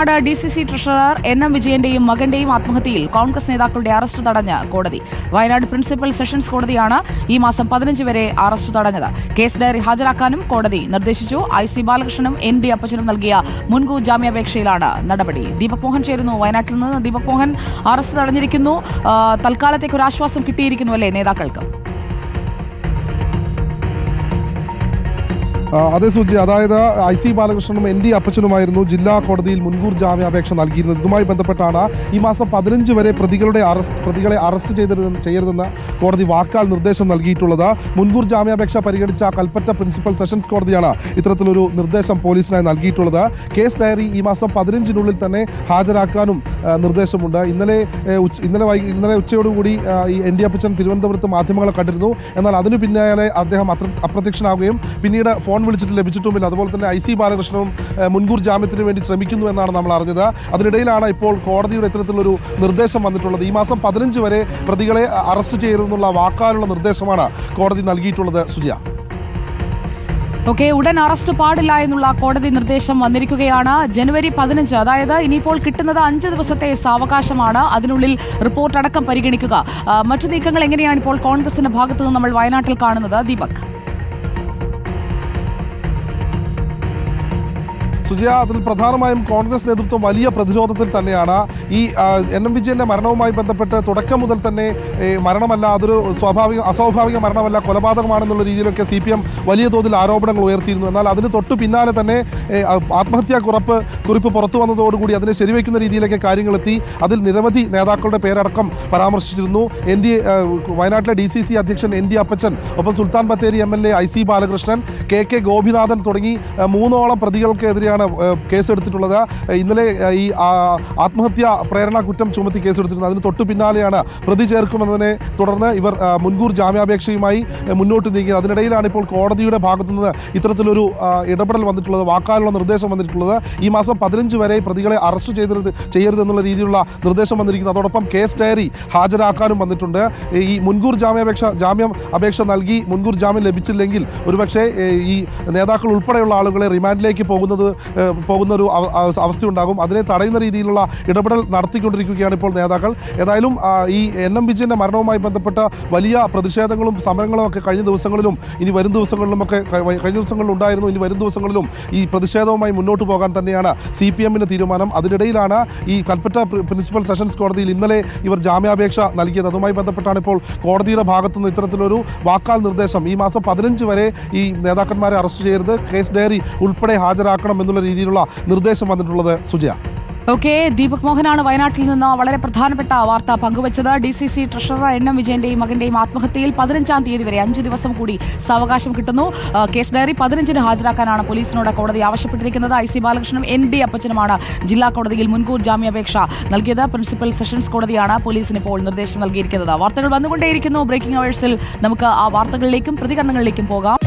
DCC treasurer NM വിജയന്റെയും മകന്റെയും ആത്മഹത്യയിൽ Congress നേതാക്കളുടെ arrest തടഞ്ഞ് കോടതി. വയനാട് പ്രിൻസിപ്പൽ സെഷൻസ് കോടതിയാണ് ഈ മാസം 15 വരെ അറസ്റ്റ് തടഞ്ഞത്. കേസ് ഡയറി ഹാജരാക്കാനും കോടതി നിർദ്ദേശിച്ചു. IC ബാലകൃഷ്ണനും ND അപ്പച്ചനും നൽകിയ മുൻകൂർ ജാമ്യാപേക്ഷയിലാണ് നടപടി. ദീപക് മോഹൻ ചേരുന്നു വയനാട്ടിൽ നിന്ന്. ദീപക് മോഹൻ, അറസ്റ്റ് തടഞ്ഞിരിക്കുന്നു. തൽക്കാലത്തേക്ക് ഒരു ആശ്വാസം കിട്ടിയിരിക്കുന്നു അല്ലേ നേതാക്കൾക്ക്? അതേ സൂചി, അതായത് IC ബാലകൃഷ്ണനും ND അപ്പച്ചനുമായിരുന്നു ജില്ലാ കോടതിയിൽ മുൻകൂർ ജാമ്യാപേക്ഷ നൽകിയിരുന്നത്. ഇതുമായി ബന്ധപ്പെട്ടാണ് ഈ മാസം 15 വരെ പ്രതികളെ അറസ്റ്റ് ചെയ്യരുതെന്ന് കോടതി വാക്കാൽ നിർദ്ദേശം നൽകിയിട്ടുള്ളത്. മുൻകൂർ ജാമ്യാപേക്ഷ പരിഗണിച്ച കൽപ്പറ്റ പ്രിൻസിപ്പൽ സെഷൻസ് കോടതിയാണ് ഇത്തരത്തിലൊരു നിർദ്ദേശം പോലീസിനായി നൽകിയിട്ടുള്ളത്. കേസ് ഡയറി ഈ മാസം 15-നുള്ളിൽ തന്നെ ഹാജരാക്കാനും നിർദ്ദേശമുണ്ട്. ഇന്നലെ ഉച്ചയോടുകൂടി ഈ ND അപ്പച്ചൻ തിരുവനന്തപുരത്ത് മാധ്യമങ്ങളെ കണ്ടിരുന്നു. എന്നാൽ അതിനു പിന്നാലെ അദ്ദേഹം അപ്രത്യക്ഷനാവുകയും പിന്നീട് ഫോൺ വിളിച്ചിട്ട് ലഭിച്ചിട്ടുമില്ല. അതുപോലെ തന്നെ IC ബാലകൃഷ്ണനും മുൻകൂർ ജാമ്യത്തിന് വേണ്ടി ശ്രമിക്കുന്നു എന്നാണ് നമ്മൾ അറിഞ്ഞത്. അതിനിടയിലാണ് ഇപ്പോൾ കോടതിയുടെ ഇത്തരത്തിലൊരു നിർദ്ദേശം വന്നിട്ടുള്ളത്. ഈ മാസം 15 വരെ പ്രതികളെ അറസ്റ്റ് ചെയ്യരുതെന്നുള്ള വാക്കാലുള്ള നിർദ്ദേശമാണ് കോടതി നൽകിയിട്ടുള്ളത്. സുജിയ, ഉടൻ അറസ്റ്റ് പാടില്ല എന്നുള്ള കോടതി നിർദ്ദേശം വന്നിരിക്കുകയാണ്. ജനുവരി 15, അതായത് ഇനിയിപ്പോൾ കിട്ടുന്നത് 5 ദിവസത്തെ സാവകാശമാണ്. അതിനുള്ളിൽ റിപ്പോർട്ട് അടക്കം പരിഗണിക്കുക. മറ്റു നീക്കങ്ങൾ എങ്ങനെയാണ് ഇപ്പോൾ കോൺഗ്രസിന്റെ ഭാഗത്തുനിന്ന് നമ്മൾ വയനാട്ടിൽ കാണുന്നത്? ദീപക്. സുജിയ, അതിൽ പ്രധാനമായും കോൺഗ്രസ് നേതൃത്വം വലിയ പ്രതിരോധത്തിൽ തന്നെയാണ്. ഈ NM വിജയന്റെ മരണവുമായി ബന്ധപ്പെട്ട് തുടക്കം മുതൽ തന്നെ മരണമല്ല, അതൊരു അസ്വാഭാവിക മരണമല്ല, കൊലപാതകമാണെന്നുള്ള രീതിയിലൊക്കെ CPM വലിയ തോതിൽ ആരോപണങ്ങൾ ഉയർത്തിയിരുന്നു. എന്നാൽ അതിന് തൊട്ടു പിന്നാലെ തന്നെ ആത്മഹത്യാ കുറിപ്പ് പുറത്തു വന്നതോടുകൂടി അതിനെ ശരിവയ്ക്കുന്ന രീതിയിലേക്ക് കാര്യങ്ങളെത്തി. അതിൽ നിരവധി നേതാക്കളുടെ പേരടക്കം പരാമർശിച്ചിരുന്നു. വയനാട്ടിലെ DCC അധ്യക്ഷൻ ND അപ്പച്ചൻ, ഒപ്പം Sultan Bathery MLA IC Balakrishnan, KK Gopinathan തുടങ്ങി 3ഓളം പ്രതികൾക്കെതിരെയാണ് കേസെടുത്തിട്ടുള്ളത്. ഇന്നലെ ഈ ആത്മഹത്യ പ്രേരണ കുറ്റം ചുമത്തി കേസെടുത്തിരുന്നത്. അതിന് തൊട്ടു പിന്നാലെയാണ് പ്രതി ചേർക്കുമെന്നതിനെ തുടർന്ന് ഇവർ മുൻകൂർ ജാമ്യാപേക്ഷയുമായി മുന്നോട്ട് നീങ്ങി. അതിനിടയിലാണ് ഇപ്പോൾ കോടതിയുടെ ഭാഗത്തുനിന്ന് ഇത്തരത്തിലൊരു ഇടപെടൽ വന്നിട്ടുള്ളത്, വാക്കാലുള്ള നിർദ്ദേശം വന്നിട്ടുള്ളത്. ഈ മാസം 15 വരെ പ്രതികളെ അറസ്റ്റ് ചെയ്യരുതെന്നുള്ള രീതിയിലുള്ള നിർദ്ദേശം വന്നിരിക്കുന്നു. അതോടൊപ്പം കേസ് ഡയറി ഹാജരാക്കാനും വന്നിട്ടുണ്ട്. ഈ മുൻകൂർ അപേക്ഷ നൽകി മുൻകൂർ ജാമ്യം ലഭിച്ചില്ലെങ്കിൽ ഒരുപക്ഷെ ഈ നേതാക്കൾ ഉൾപ്പെടെയുള്ള ആളുകളെ റിമാൻഡിലേക്ക് പോകുന്നൊരു അവസ്ഥയുണ്ടാകും. അതിനെ തടയുന്ന രീതിയിലുള്ള ഇടപെടൽ നടത്തിക്കൊണ്ടിരിക്കുകയാണ് ഇപ്പോൾ നേതാക്കൾ. ഏതായാലും ഈ NM വിജയന്റെ മരണവുമായി ബന്ധപ്പെട്ട വലിയ പ്രതിഷേധങ്ങളും സമരങ്ങളും ഒക്കെ കഴിഞ്ഞ ദിവസങ്ങളിലും ഉണ്ടായിരുന്നു. ഇനി വരും ദിവസങ്ങളിലും ഈ പ്രതിഷേധവുമായി മുന്നോട്ട് പോകാൻ തന്നെയാണ് CPM-ന്റെ തീരുമാനം. അതിനിടയിലാണ് ഈ കൽപ്പറ്റ പ്രിൻസിപ്പൽ സെഷൻസ് കോടതിയിൽ ഇന്നലെ ഇവർ ജാമ്യാപേക്ഷ നൽകിയത്. അതുമായി ബന്ധപ്പെട്ടാണ് ഇപ്പോൾ കോടതിയുടെ ഭാഗത്തുനിന്ന് ഇത്തരത്തിലൊരു വാക്കാൽ നിർദ്ദേശം ഈ മാസം 15 വരെ ഈ നേതാക്കന്മാരെ അറസ്റ്റ് ചെയ്യരുത്, കേസ് ഡയറി ഉൾപ്പെടെ ഹാജരാക്കണം എന്നുള്ള രീതിയിലുള്ള നിർദ്ദേശം വന്നിട്ടുള്ളത്. സുജയ. ദീപക് മോഹനാണ് വയനാട്ടിൽ നിന്ന് വളരെ പ്രധാനപ്പെട്ട വാർത്ത പങ്കുവച്ചത്. DCC ട്രഷറർ NM വിജയന്റെയും മകന്റെയും ആത്മഹത്യയിൽ 15-ാം തീയതി വരെ 5 ദിവസം കൂടി സാവകാശം കിട്ടുന്നു. കേസ് ഡയറി 15-ന് ഹാജരാക്കാനാണ് പോലീസിനോട് കോടതി ആവശ്യപ്പെട്ടിരിക്കുന്നത്. IC ബാലകൃഷ്ണനും ND അപ്പച്ചനുമാണ് ജില്ലാ കോടതിയിൽ മുൻകൂർ ജാമ്യാപേക്ഷ നൽകിയത്. പ്രിൻസിപ്പൽ സെഷൻസ് കോടതിയാണ് പോലീസിന് ഇപ്പോൾ നിർദ്ദേശം നൽകിയിരിക്കുന്നത്. വാർത്തകൾ വന്നുകൊണ്ടേയിരിക്കുന്നു. ബ്രേക്കിംഗ് അവേഴ്സിൽ നമുക്ക് ആ വാർത്തകളിലേക്കും പ്രതികരണങ്ങളിലേക്കും പോകാം.